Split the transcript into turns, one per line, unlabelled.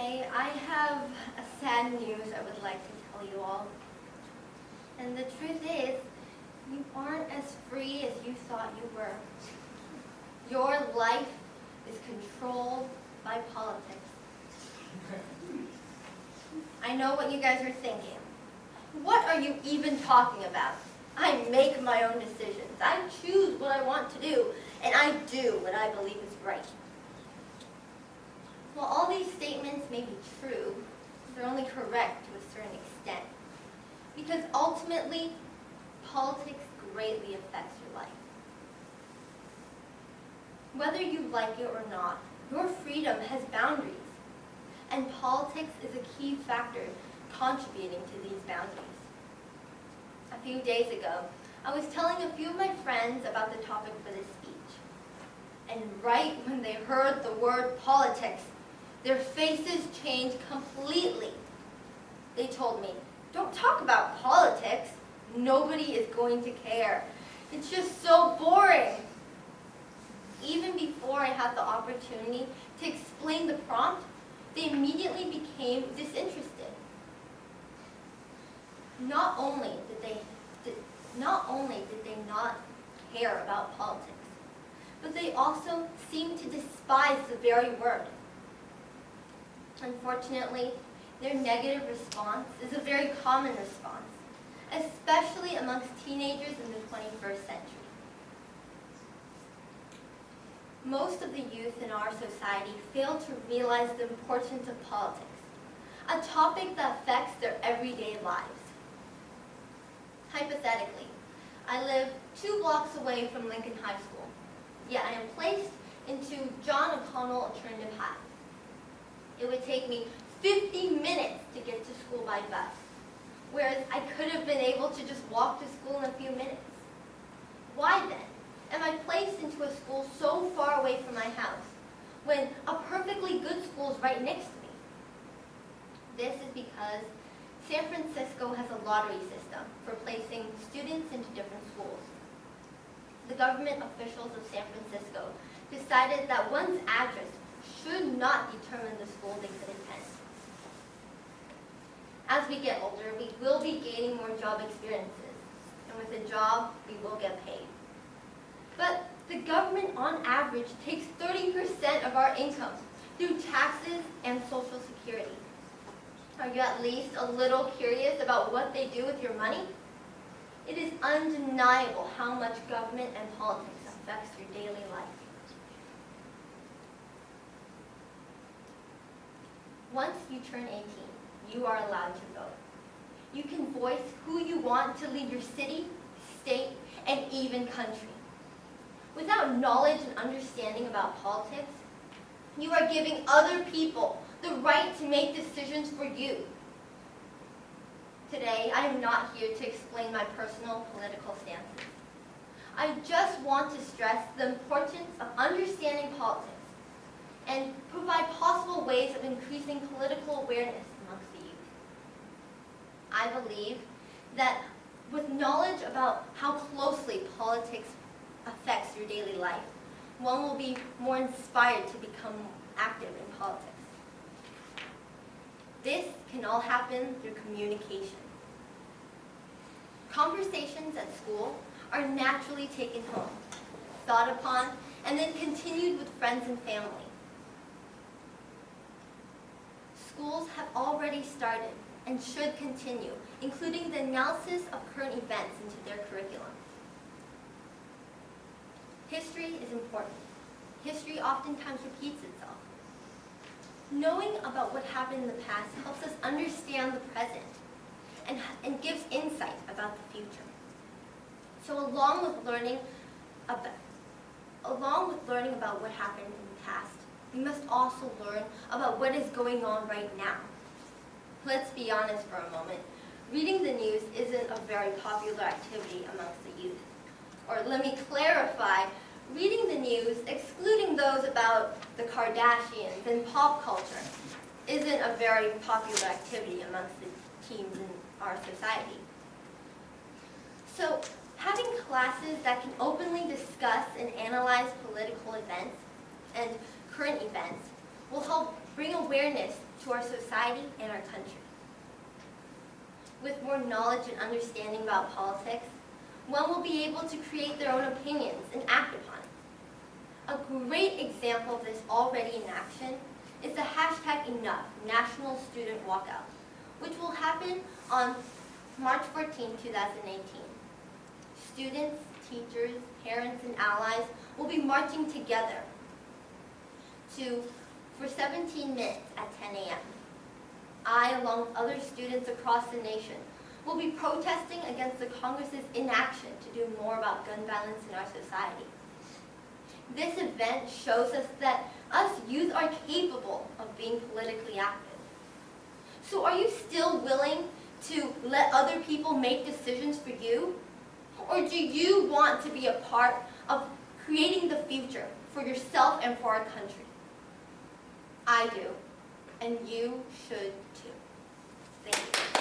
Today, I have a sad news I would like to tell you all. And the truth is, you aren't as free as you thought you were. Your life is controlled by politics. I know what you guys are thinking. What are you even talking about? I make my own decisions. I choose what I want to do, and I do what I believe is right. While all these statements may be true, they're only correct to a certain extent. Because ultimately, politics greatly affects your life. Whether you like it or not, your freedom has boundaries. And politics is a key factor contributing to these boundaries. A few days ago, I was telling a few of my friends about the topic for this speech. And right when they heard the word politics, their faces changed completely. They told me, "Don't talk about politics. Nobody is going to care. It's just so boring." Even before I had the opportunity to explain the prompt, they immediately became disinterested. Not only did they not care about politics, but they also seemed to despise the very word. Unfortunately, their negative response is a very common response, especially amongst teenagers in the 21st century. Most of the youth in our society fail to realize the importance of politics, a topic that affects their everyday lives. Hypothetically, I live 2 blocks away from Lincoln High School, yet I am placed into John O'Connell Alternative High. It would take me 50 minutes to get to school by bus, whereas I could have been able to just walk to school in a few minutes. Why then am I placed into a school so far away from my house, when a perfectly good school is right next to me? This is because San Francisco has a lottery system for placing students into different schools. The government officials of San Francisco decided that one's address should not determine the school they could attend. As we get older, we will be gaining more job experiences, and with a job, we will get paid. But the government, on average, takes 30% of our income through taxes and Social Security. Are you at least a little curious about what they do with your money? It is undeniable how much government and politics affects your daily life. Once you turn 18, you are allowed to vote. You can voice who you want to lead your city, state, and even country. Without knowledge and understanding about politics, you are giving other people the right to make decisions for you. Today, I am not here to explain my personal political stances. I just want to stress the importance of understanding politics and provide possible ways of increasing political awareness amongst the youth. I believe that with knowledge about how closely politics affects your daily life, one will be more inspired to become active in politics. This can all happen through communication. Conversations at school are naturally taken home, thought upon, and then continued with friends and family. Schools have already started and should continue, including the analysis of current events into their curriculum. History is important. History oftentimes repeats itself. Knowing about what happened in the past helps us understand the present and gives insight about the future. So along with learning about what happened in the past, we must also learn about what is going on right now. Let's be honest for a moment. Reading the news isn't a very popular activity amongst the youth. Or let me clarify, reading the news, excluding those about the Kardashians and pop culture, isn't a very popular activity amongst the teens in our society. So having classes that can openly discuss and analyze political events and current events will help bring awareness to our society and our country. With more knowledge and understanding about politics, one will be able to create their own opinions and act upon it. A great example of this already in action is the #Enough National Student Walkout, which will happen on March 14, 2018. Students, teachers, parents, and allies will be marching together for 17 minutes at 10 a.m. I, along with other students across the nation, will be protesting against the Congress's inaction to do more about gun violence in our society. This event shows us that us youth are capable of being politically active. So are you still willing to let other people make decisions for you? Or do you want to be a part of creating the future for yourself and for our country? I do, and you should too. Thank you.